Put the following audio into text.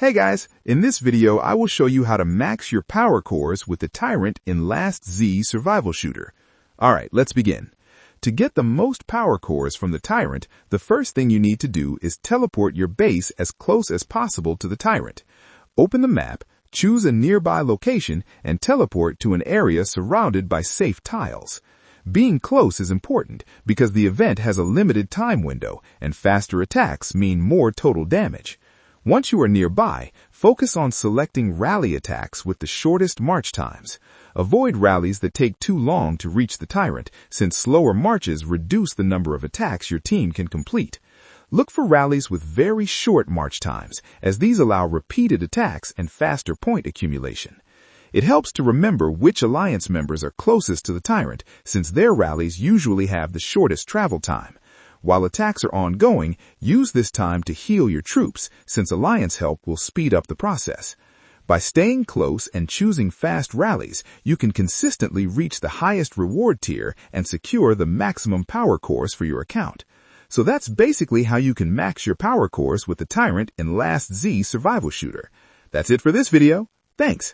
Hey guys, in this video I will show you how to max your power cores with the Tyrant in Last Z survival shooter. Alright, let's begin. To get the most power cores from the Tyrant, the first thing you need to do is teleport your base as close as possible to the Tyrant. Open the map, choose a nearby location, and teleport to an area surrounded by safe tiles. Being close is important because the event has a limited time window, and faster attacks mean more total damage. Once you are nearby, focus on selecting rally attacks with the shortest march times. Avoid rallies that take too long to reach the Tyrant, since slower marches reduce the number of attacks your team can complete. Look for rallies with very short march times, as these allow repeated attacks and faster point accumulation. It helps to remember which alliance members are closest to the Tyrant, since their rallies usually have the shortest travel time. While attacks are ongoing, use this time to heal your troops, since alliance help will speed up the process. By staying close and choosing fast rallies, you can consistently reach the highest reward tier and secure the maximum power cores for your account. So that's basically how you can max your power cores with the Tyrant in Last Z survival shooter. That's it for this video. Thanks.